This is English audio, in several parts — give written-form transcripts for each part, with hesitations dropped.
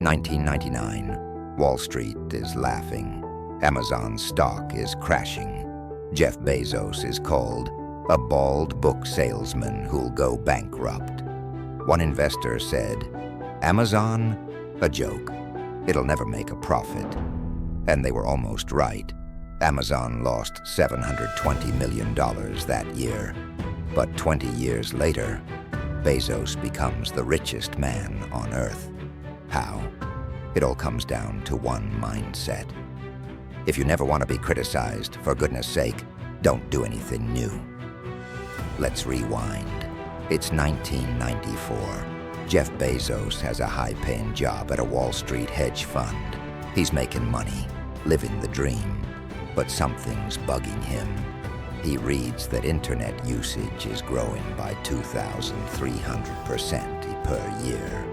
1999. Wall Street is laughing. Amazon's stock is crashing. Jeff Bezos is called a bald book salesman who'll go bankrupt. One investor said, "Amazon? A joke. It'll never make a profit." And they were almost right. Amazon lost $720 million that year. But 20 years later, Bezos becomes the richest man on Earth. How? It all comes down to one mindset. If you never want to be criticized, for goodness sake, don't do anything new. Let's rewind. It's 1994. Jeff Bezos has a high-paying job at a Wall Street hedge fund. He's making money, living the dream, but something's bugging him. He reads that internet usage is growing by 2,300% per year.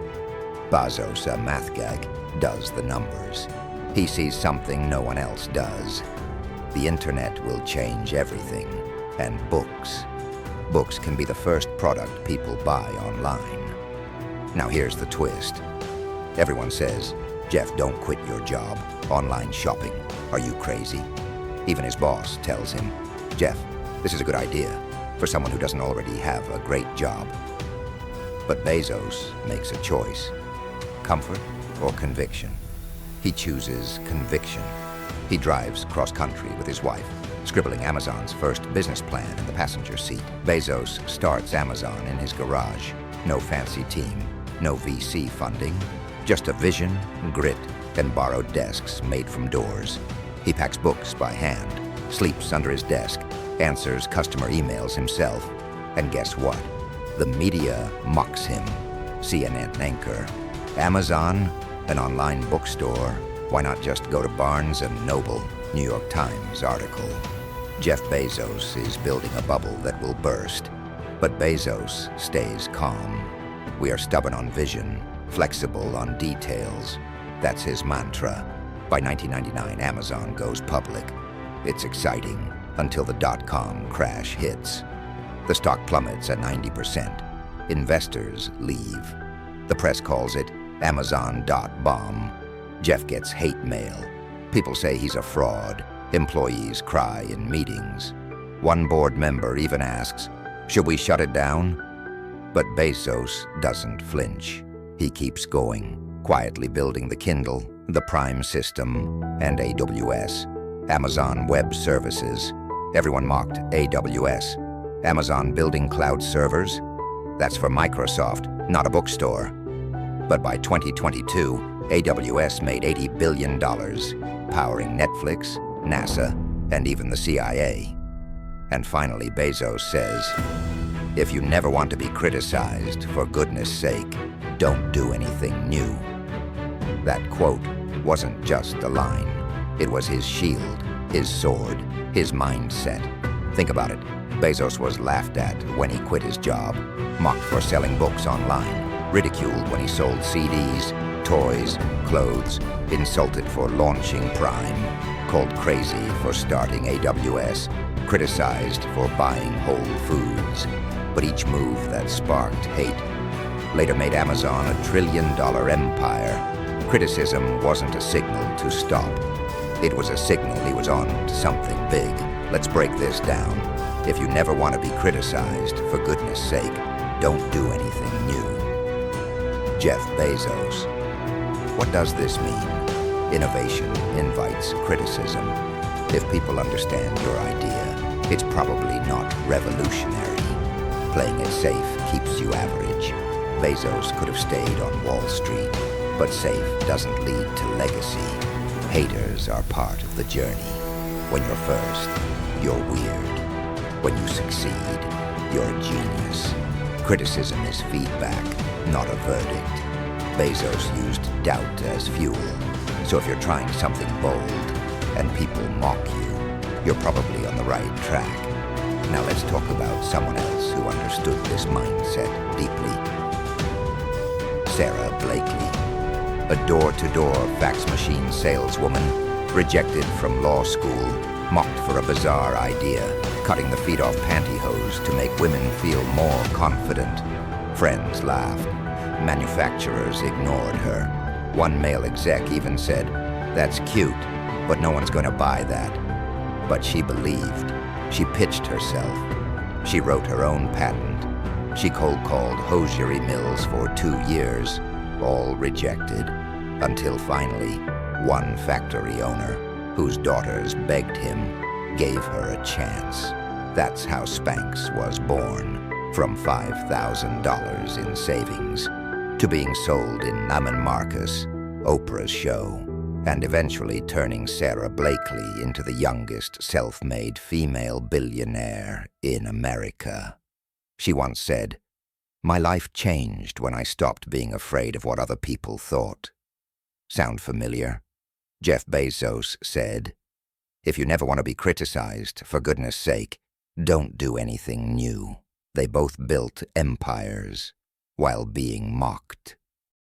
Bezos, a math geek, does the numbers. He sees something no one else does. The internet will change everything, and books. Books can be the first product people buy online. Now here's the twist. Everyone says, "Jeff, don't quit your job. Online shopping. Are you crazy?" Even his boss tells him, "Jeff, this is a good idea for someone who doesn't already have a great job." But Bezos makes a choice. Comfort or conviction? He chooses conviction. He drives cross-country with his wife, scribbling Amazon's first business plan in the passenger seat. Bezos starts Amazon in his garage. No fancy team, no VC funding, just a vision, grit, and borrowed desks made from doors. He packs books by hand, sleeps under his desk, answers customer emails himself. And guess what? The media mocks him. CNN anchor, "Amazon, an online bookstore? Why not just go to Barnes & Noble?" New York Times article. Jeff Bezos is building a bubble that will burst. But Bezos stays calm. We are stubborn on vision, flexible on details. That's his mantra. By 1999, Amazon goes public. It's exciting until the dot-com crash hits. The stock plummets at 90%. Investors leave. The press calls it Amazon.bomb. Jeff gets hate mail. People say he's a fraud. Employees cry in meetings. One board member even asks, "Should we shut it down?" But Bezos doesn't flinch. He keeps going, quietly building the Kindle, the Prime system, and AWS. Amazon Web Services. Everyone mocked AWS. Amazon building cloud servers? That's for Microsoft, not a bookstore. But by 2022, AWS made $80 billion, powering Netflix, NASA, and even the CIA. And finally, Bezos says, "If you never want to be criticized, for goodness sake, don't do anything new." That quote wasn't just a line. It was his shield, his sword, his mindset. Think about it. Bezos was laughed at when he quit his job, mocked for selling books online, ridiculed when he sold CDs, toys, clothes, insulted for launching Prime, called crazy for starting AWS, criticized for buying Whole Foods. But each move that sparked hate later made Amazon a trillion-dollar empire. Criticism wasn't a signal to stop. It was a signal he was on to something big. Let's break this down. If you never want to be criticized, for goodness sake, don't do anything new. Jeff Bezos. What does this mean? Innovation invites criticism. If people understand your idea, it's probably not revolutionary. Playing it safe keeps you average. Bezos could have stayed on Wall Street, but safe doesn't lead to legacy. Haters are part of the journey. When you're first, you're weird. When you succeed, you're a genius. Criticism is feedback, not a verdict. Bezos used doubt as fuel. So if you're trying something bold and people mock you, you're probably on the right track. Now let's talk about someone else who understood this mindset deeply. Sarah Blakely, a door-to-door fax machine saleswoman, rejected from law school, mocked for a bizarre idea, cutting the feet off pantyhose to make women feel more confident. Friends laughed. Manufacturers ignored her. One male exec even said, "That's cute, but no one's going to buy that." But she believed. She pitched herself. She wrote her own patent. She cold-called hosiery mills for 2 years, all rejected, until finally, one factory owner, whose daughters begged him, gave her a chance. That's how Spanx was born, from $5,000 in savings, to being sold in Neiman Marcus, Oprah's show, and eventually turning Sarah Blakely into the youngest self-made female billionaire in America. She once said, "My life changed when I stopped being afraid of what other people thought." Sound familiar? Jeff Bezos said, "If you never want to be criticized, for goodness sake, don't do anything new." They both built empires while being mocked.